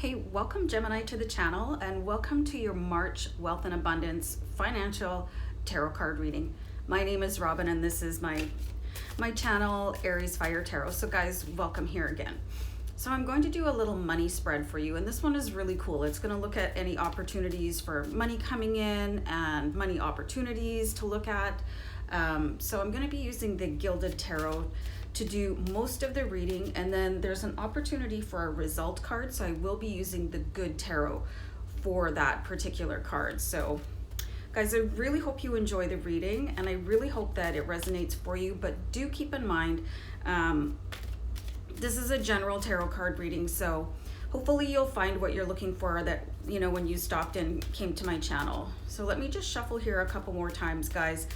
Hey, welcome Gemini to the channel, and welcome to your March Wealth and Abundance Financial Tarot Card reading. My name is Robin and this is my channel, AriesFireTarot. So guys, welcome here again. So I'm going to do a little money spread for you, and this one is really cool. It's going to look at any opportunities for money coming in and money opportunities to look at. So I'm going to be using the Gilded Tarot to do most of the reading, and then there's an opportunity for a result card, so I will be using the Good Tarot for that particular card. So guys, I really hope you enjoy the reading, and I really hope that it resonates for you, but do keep in mind this is a general tarot card reading, so hopefully you'll find what you're looking for, that you know, when you stopped and came to my channel. So let me just shuffle here a couple more times, guys.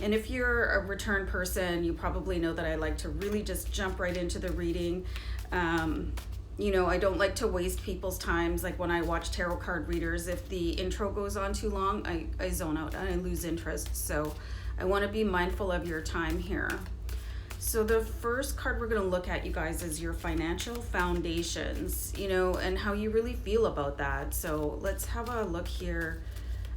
And if you're a return person, you probably know that I like to really just jump right into the reading. You know, I don't like to waste people's times. Like when I watch tarot card readers, if the intro goes on too long, I zone out and I lose interest. So I want to be mindful of your time here. So the first card we're going to look at, you guys, is your financial foundations, you know, and how you really feel about that. So let's have a look here.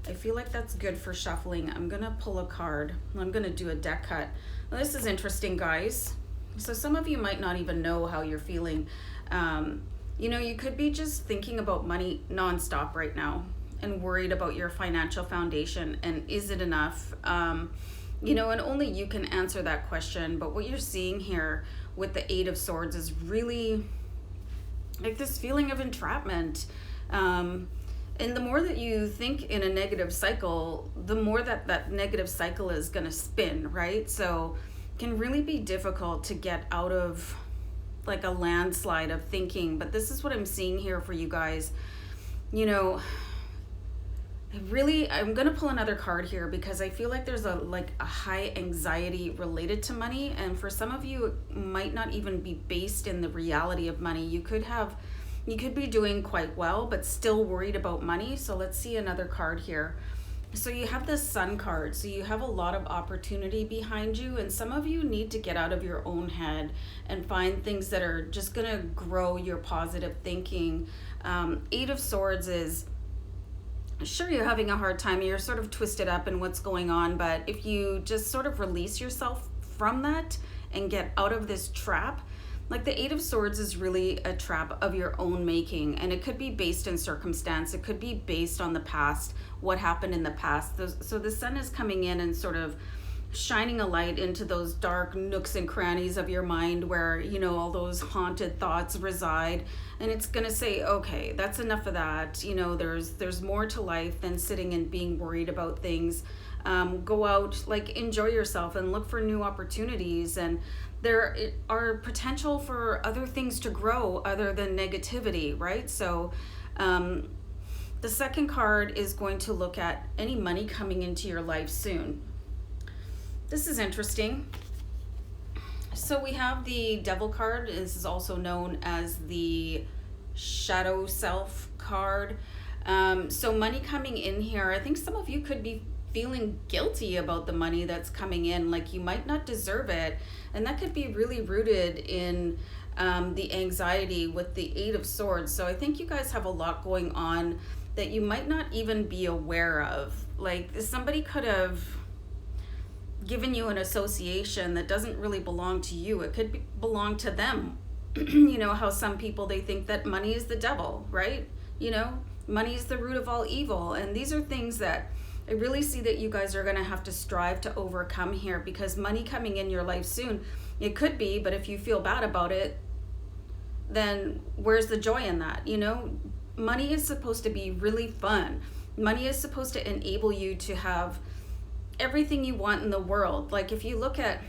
I feel like that's good for shuffling. I'm gonna pull a card. I'm gonna do a deck cut. Now, this is interesting, guys. So some of you might not even know how you're feeling. You know, you could be just thinking about money nonstop right now and worried about your financial foundation and is it enough? You know, and only you can answer that question. But what you're seeing here with the Eight of Swords is really like this feeling of entrapment. And the more that you think in a negative cycle, the more that that negative cycle is going to spin, right? So it can really be difficult to get out of like a landslide of thinking. But this is what I'm seeing here for you guys. You know, I'm going to pull another card here because I feel like there's a high anxiety related to money. And for some of you, it might not even be based in the reality of money. You could be doing quite well, but still worried about money. So let's see another card here. So you have the Sun card. So you have a lot of opportunity behind you, and some of you need to get out of your own head and find things that are just going to grow your positive thinking. Eight of Swords is, sure, you're having a hard time. You're sort of twisted up in what's going on, but if you just sort of release yourself from that and get out of this trap, like the Eight of Swords is really a trap of your own making, and it could be based in circumstance. It could be based on the past, what happened in the past. So the Sun is coming in and sort of shining a light into those dark nooks and crannies of your mind where, you know, all those haunted thoughts reside. And it's going to say, okay, that's enough of that. You know, there's more to life than sitting and being worried about things. Go out, like enjoy yourself and look for new opportunities. And there are potential for other things to grow other than negativity, right? So the second card is going to look at any money coming into your life soon. This is interesting. So we have the Devil card. This is also known as the Shadow Self card. So money coming in here. I think some of you could be feeling guilty about the money that's coming in, like you might not deserve it, and that could be really rooted in the anxiety with the Eight of Swords. So I think you guys have a lot going on that you might not even be aware of. Like somebody could have given you an association that doesn't really belong to you. It could belong to them. You know how some people, they think that money is the devil, right? You know, money is the root of all evil, and these are things that I really see that you guys are going to have to strive to overcome here, because money coming in your life soon, it could be, but if you feel bad about it, then where's the joy in that? You know, money is supposed to be really fun. Money is supposed to enable you to have everything you want in the world. Like if you look at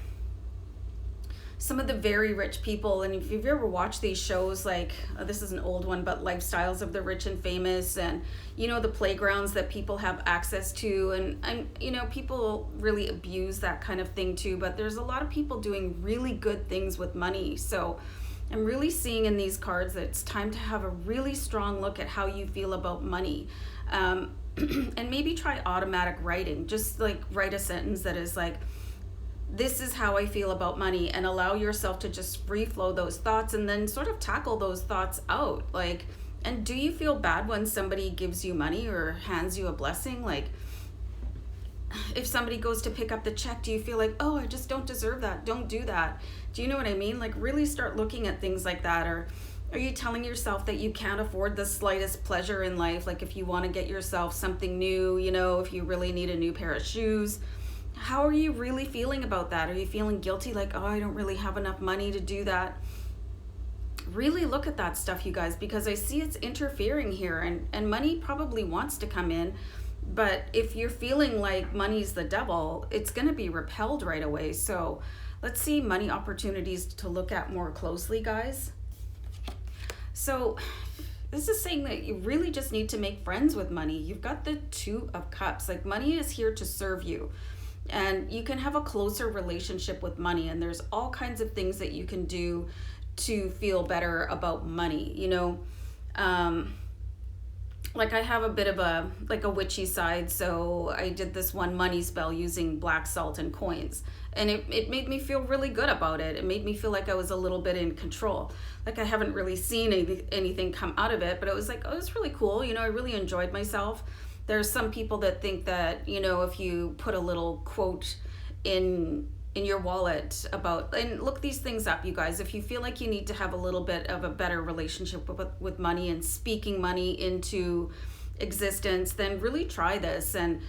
some of the very rich people, and if you've ever watched these shows, like this is an old one, but Lifestyles of the Rich and Famous, and you know, the playgrounds that people have access to, and you know, people really abuse that kind of thing too, but there's a lot of people doing really good things with money. So I'm really seeing in these cards that it's time to have a really strong look at how you feel about money. And maybe try automatic writing. Just like write a sentence that is like, this is how I feel about money, and allow yourself to just free flow those thoughts and then sort of tackle those thoughts out. Like, And do you feel bad when somebody gives you money or hands you a blessing? Like, if somebody goes to pick up the check, do you feel like, oh, I just don't deserve that, don't do that? Do you know what I mean? Like, really start looking at things like that. Or are you telling yourself that you can't afford the slightest pleasure in life? Like, if you want to get yourself something new, you know, if you really need a new pair of shoes, how are you really feeling about that? Are you feeling guilty, like, oh, I don't really have enough money to do that? Really look at that stuff, you guys, because I see it's interfering here, and money probably wants to come in. But if you're feeling like money's the devil, it's going to be repelled right away. So let's see money opportunities to look at more closely, guys. So this is saying that you really just need to make friends with money. You've got the Two of Cups. Like, money is here to serve you. And you can have a closer relationship with money. And there's all kinds of things that you can do to feel better about money, you know. Like, I have a bit of a witchy side, so I did this one money spell using black salt and coins, and it made me feel really good about it. It made me feel like I was a little bit in control. Like, I haven't really seen anything come out of it, but it was like, oh, it was really cool. You know, I really enjoyed myself. There's some people that think that, you know, if you put a little quote in your wallet about, and look these things up, you guys, if you feel like you need to have a little bit of a better relationship with money and speaking money into existence, then really try this and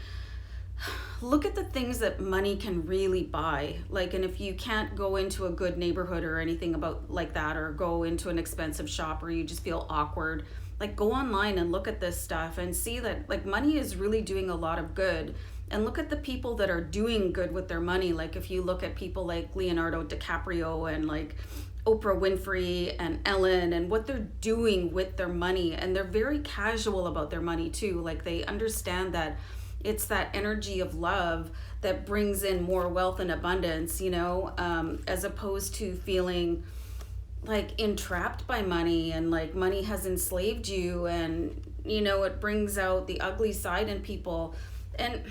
look at the things that money can really buy. Like, and if you can't go into a good neighborhood or anything about like that, or go into an expensive shop, or you just feel awkward, like, go online and look at this stuff and see that, like, money is really doing a lot of good. And look at the people that are doing good with their money. Like, if you look at people like Leonardo DiCaprio and like Oprah Winfrey and Ellen, and what they're doing with their money, and they're very casual about their money too. Like, they understand that it's that energy of love that brings in more wealth and abundance, you know, as opposed to feeling like entrapped by money, and like money has enslaved you, and, you know, it brings out the ugly side in people. And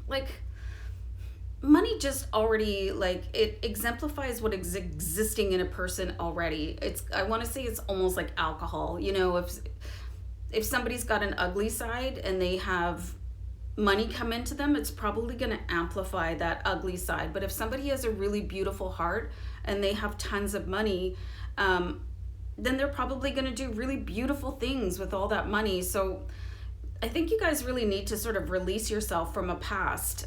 like, money just already, like, it exemplifies what is existing in a person already. I want to say it's almost like alcohol. You know, if somebody's got an ugly side and they have money come into them, it's probably going to amplify that ugly side. But if somebody has a really beautiful heart and they have tons of money, then they're probably going to do really beautiful things with all that money. So I think you guys really need to sort of release yourself from a past.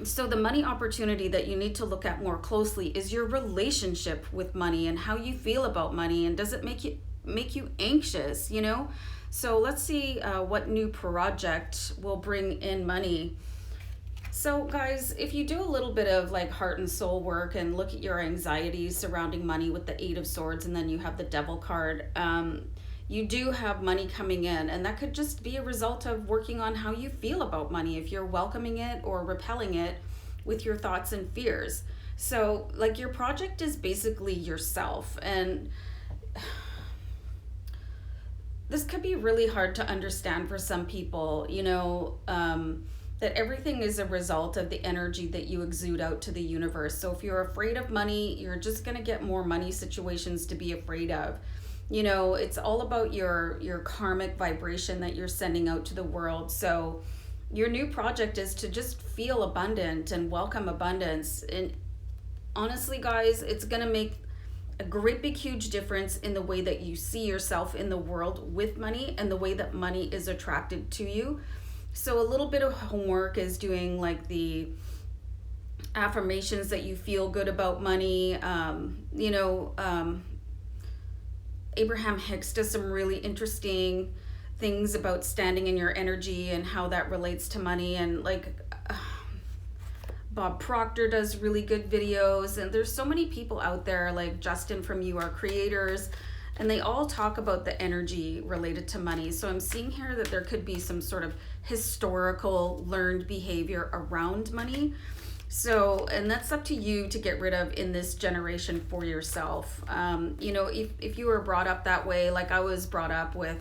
So the money opportunity that you need to look at more closely is your relationship with money and how you feel about money, and does it make you anxious, you know? So let's see what new project will bring in money. So guys, if you do a little bit of like heart and soul work and look at your anxieties surrounding money with the Eight of Swords, and then you have the Devil card, you do have money coming in, and that could just be a result of working on how you feel about money, if you're welcoming it or repelling it with your thoughts and fears. So like, your project is basically yourself, and this could be really hard to understand for some people, you know, that everything is a result of the energy that you exude out to the universe. So if you're afraid of money, you're just going to get more money situations to be afraid of. You know, it's all about your karmic vibration that you're sending out to the world. So your new project is to just feel abundant and welcome abundance. And honestly, guys, it's going to make a great big huge difference in the way that you see yourself in the world with money, and the way that money is attracted to you. So a little bit of homework is doing like the affirmations that you feel good about money. You know, Abraham Hicks does some really interesting things about standing in your energy and how that relates to money. And like Bob Proctor does really good videos, and there's so many people out there like Justin from You Are Creators, and they all talk about the energy related to money. So I'm seeing here that there could be some sort of historical learned behavior around money. So, and that's up to you to get rid of in this generation for yourself. You know, if you were brought up that way, like I was brought up with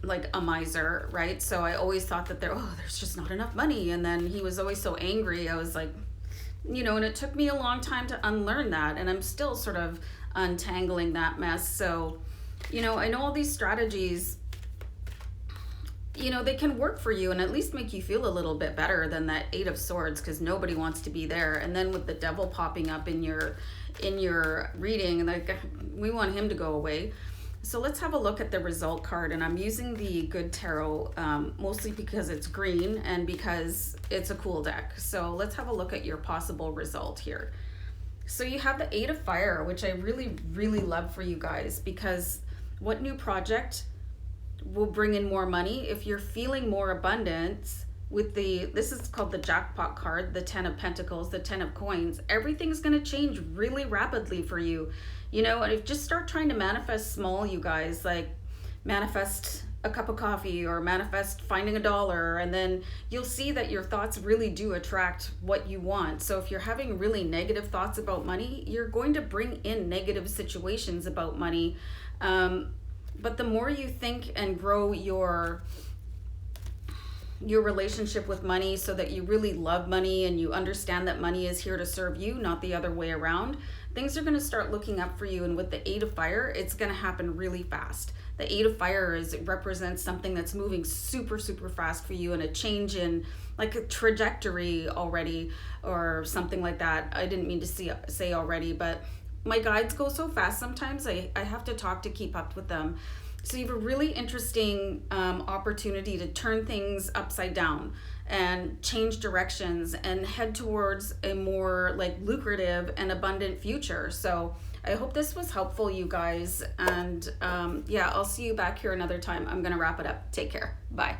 like a miser, right? So I always thought that there's just not enough money. And then he was always so angry. I was like, you know, and it took me a long time to unlearn that. And I'm still sort of untangling that mess. So, you know, I know all these strategies, you know, they can work for you and at least make you feel a little bit better than that Eight of Swords, because nobody wants to be there. And then with the Devil popping up in your reading, like, we want him to go away. So let's have a look at the result card, and I'm using the Good Tarot mostly because it's green and because it's a cool deck. So let's have a look at your possible result here. So you have the Eight of Fire, which I really, really love for you guys, because what new project will bring in more money? If you're feeling more abundance with this is called the Jackpot card, the 10 of Pentacles, the 10 of Coins, everything's going to change really rapidly for you. You know, and if just start trying to manifest small, you guys, like manifest a cup of coffee or manifest finding $1, and then you'll see that your thoughts really do attract what you want. So if you're having really negative thoughts about money, you're going to bring in negative situations about money. But the more you think and grow your relationship with money, so that you really love money and you understand that money is here to serve you, not the other way around, things are going to start looking up for you. And with the Eight of Fire, it's going to happen really fast. The Eight of Fire represents something that's moving super, super fast for you, and a change in like a trajectory already, or something like that. I didn't mean to say already, but my guides go so fast sometimes I have to talk to keep up with them. So you have a really interesting opportunity to turn things upside down and change directions and head towards a more like lucrative and abundant future. So I hope this was helpful, you guys. And yeah, I'll see you back here another time. I'm going to wrap it up. Take care. Bye.